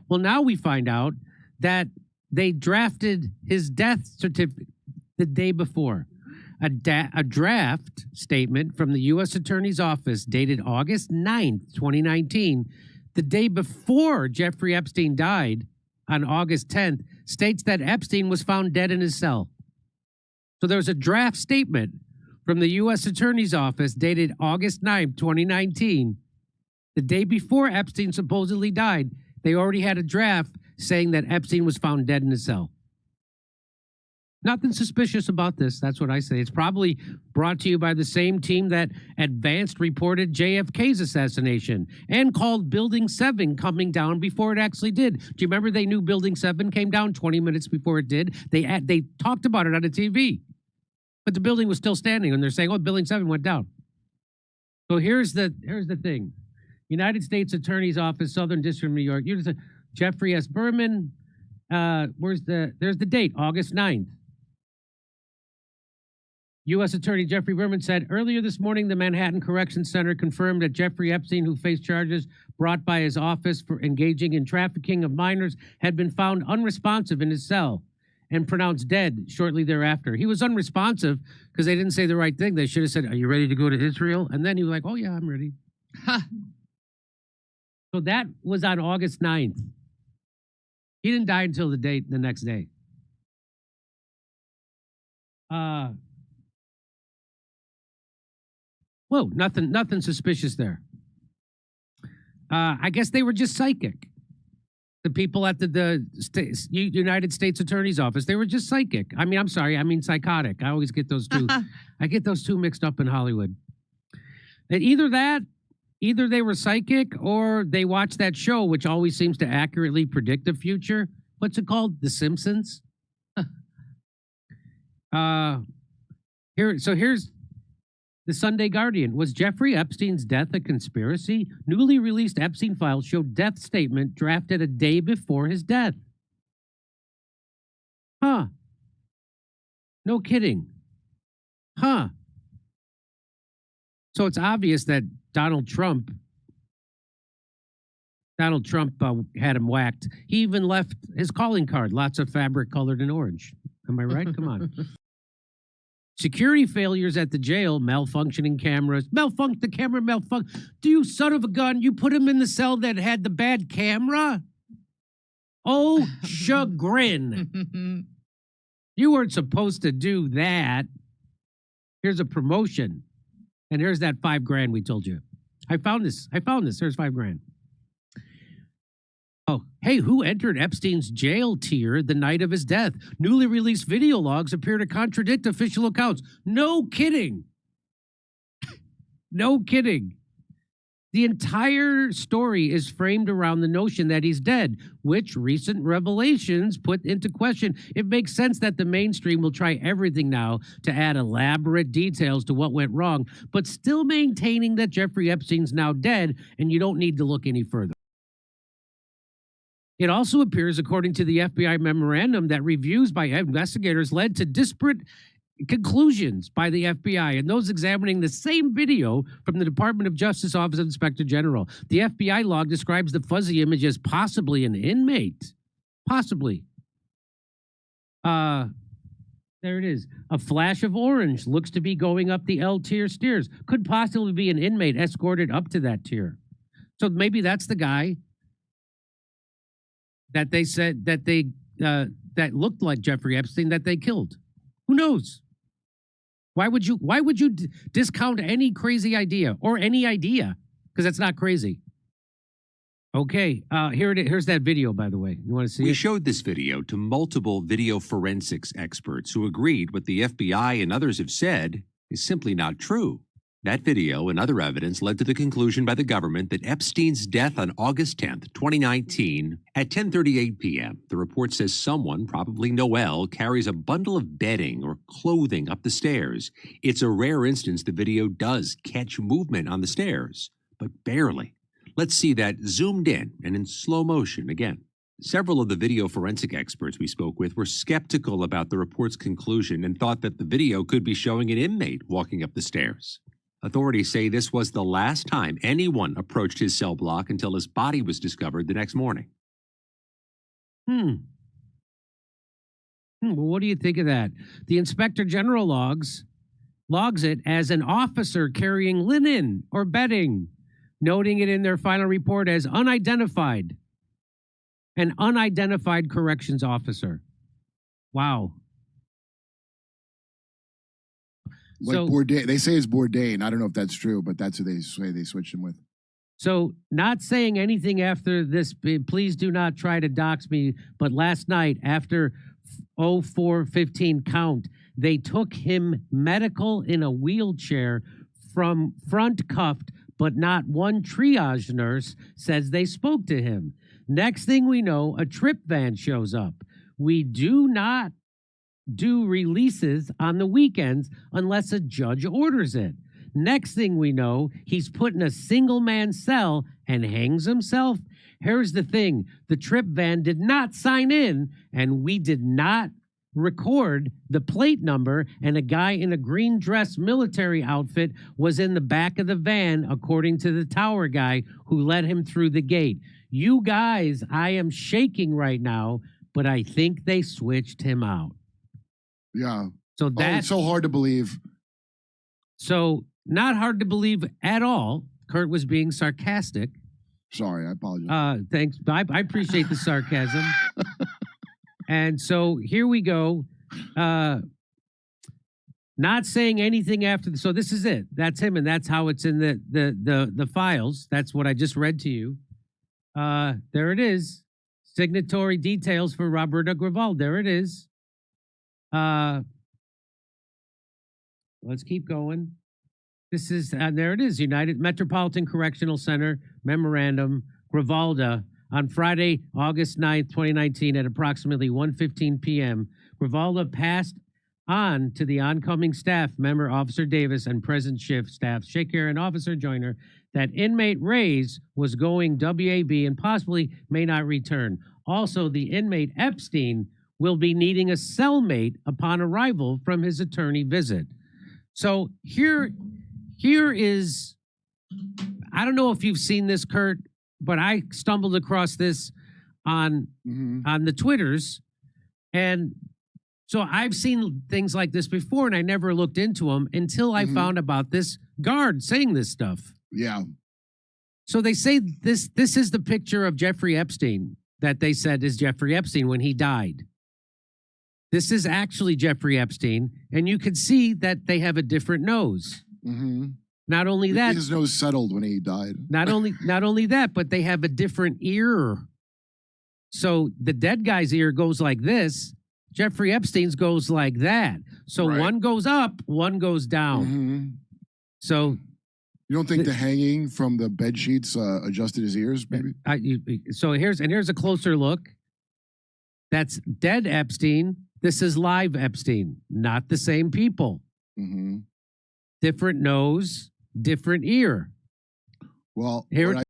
Well, now we find out that they drafted his death certificate the day before. A draft statement from the U.S. Attorney's Office dated August 9th, 2019, the day before Jeffrey Epstein died on August 10th, states that Epstein was found dead in his cell. So there's a draft statement from the U.S. Attorney's Office dated August 9th, 2019, the day before Epstein supposedly died. They already had a draft saying that Epstein was found dead in his cell. Nothing suspicious about this. That's what I say. It's probably brought to you by the same team that advanced reported JFK's assassination and called Building 7 coming down before it actually did. Do you remember they knew Building 7 came down 20 minutes before it did? They talked about it on the TV, but the building was still standing, and they're saying, "Oh, Building 7 went down." So here's the thing: United States Attorney's Office, Southern District of New York. Jeffrey S. Berman. There's the date, August 9th. U.S. Attorney Jeffrey Berman said, earlier this morning, the Manhattan Correction Center confirmed that Jeffrey Epstein, who faced charges brought by his office for engaging in trafficking of minors, had been found unresponsive in his cell and pronounced dead shortly thereafter. He was unresponsive because they didn't say the right thing. They should have said, "Are you ready to go to Israel?" And then he was like, "Oh, yeah, I'm ready." So that was on August 9th. He didn't die until the next day. Whoa, nothing suspicious there. I guess they were just psychic. The people at the United States Attorney's Office, they were just psychic. I mean, I'm sorry, I mean psychotic. I always get those two. I get those two mixed up in Hollywood. And either they were psychic or they watched that show, which always seems to accurately predict the future. What's it called? The Simpsons. Here's the Sunday Guardian. Was Jeffrey Epstein's death a conspiracy? Newly released Epstein files show death statement drafted a day before his death. Huh. No kidding. Huh. So it's obvious that Donald Trump had him whacked. He even left his calling card, lots of fabric colored in orange. Am I right? Come on. Security failures at the jail, malfunctioning cameras. The camera malfunction. Do you son of a gun, you put him in the cell that had the bad camera? Oh, chagrin. You weren't supposed to do that. Here's a promotion. And here's that $5,000 we told you. I found this. There's $5,000. Oh, hey, who entered Epstein's jail tier the night of his death? Newly released video logs appear to contradict official accounts. No kidding. No kidding. The entire story is framed around the notion that he's dead, which recent revelations put into question. It makes sense that the mainstream will try everything now to add elaborate details to what went wrong, but still maintaining that Jeffrey Epstein's now dead and you don't need to look any further. It also appears, according to the FBI memorandum, that reviews by investigators led to disparate conclusions by the FBI and those examining the same video from the Department of Justice Office of Inspector General. The FBI log describes the fuzzy image as possibly an inmate. Possibly. There it is. A flash of orange looks to be going up the L tier stairs. Could possibly be an inmate escorted up to that tier. So maybe that's the guy that they said that that looked like Jeffrey Epstein that they killed. Who knows? Why would you discount any crazy idea or any idea? Because that's not crazy. Okay, here it is. Here's that video, by the way. You want to see it? We showed this video to multiple video forensics experts who agreed what the FBI and others have said is simply not true. That video and other evidence led to the conclusion by the government that Epstein's death on August 10th, 2019, at 10:38 p.m., the report says someone, probably Noel, carries a bundle of bedding or clothing up the stairs. It's a rare instance the video does catch movement on the stairs, but barely. Let's see that zoomed in and in slow motion again. Several of the video forensic experts we spoke with were skeptical about the report's conclusion and thought that the video could be showing an inmate walking up the stairs. Authorities say this was the last time anyone approached his cell block until his body was discovered the next morning. Well, what do you think of that? The Inspector General logs it as an officer carrying linen or bedding, noting it in their final report as unidentified. An unidentified corrections officer. Wow. Like So- Bourdain. They say it's Bourdain. I don't know if that's true, but that's who they say they switched him with. So, not saying anything after this, please do not try to dox me. But last night, after 04:15 count, they took him medical in a wheelchair from front cuffed, but not one triage nurse says they spoke to him. Next thing we know, a trip van shows up. We do not do releases on the weekends unless a judge orders it. Next thing we know, he's put in a single man cell and hangs himself. Here's the thing, the trip van did not sign in, and we did not record the plate number, and a guy in a green dress military outfit was in the back of the van, according to the tower guy who let him through the gate. You guys, I am shaking right now, but I think they switched him out. Yeah. So Oh, that's it's so hard to believe. so not hard to believe at all. Kurt was being sarcastic. Sorry, I apologize. Thanks. I appreciate the sarcasm. And so here we go. Not saying anything after. So this is it. That's him, and that's how it's in the files. That's what I just read to you. There it is. Signatory details for Roberto Grival. There it is. Let's keep going. This is, there it is, United Metropolitan Correctional Center Memorandum, Grivalda, on Friday, August 9th, 2019 at approximately 1:15 p.m. Grivalda passed on to the oncoming staff member, Officer Davis, and present shift staff, Shaker and Officer Joyner, that inmate Reyes was going WAB and possibly may not return. Also, the inmate Epstein will be needing a cellmate upon arrival from his attorney visit. So here is, I don't know if you've seen this, Kurt, but I stumbled across this on the Twitters, and so I've seen things like this before, and I never looked into them until I found about this guard saying this stuff. Yeah. So they say this is the picture of Jeffrey Epstein that they said is Jeffrey Epstein when he died. This is actually Jeffrey Epstein, and you can see that they have a different nose. Not only that, His nose settled when he died. not only that, but they have a different ear. So the dead guy's ear goes like this. Jeffrey Epstein's goes like that. So Right. one goes up, one goes down. So You don't think the hanging from the bed sheets adjusted his ears, maybe? so here's a closer look. That's dead Epstein. This is live Epstein. Not the same people. Different nose, different ear. Well, Here what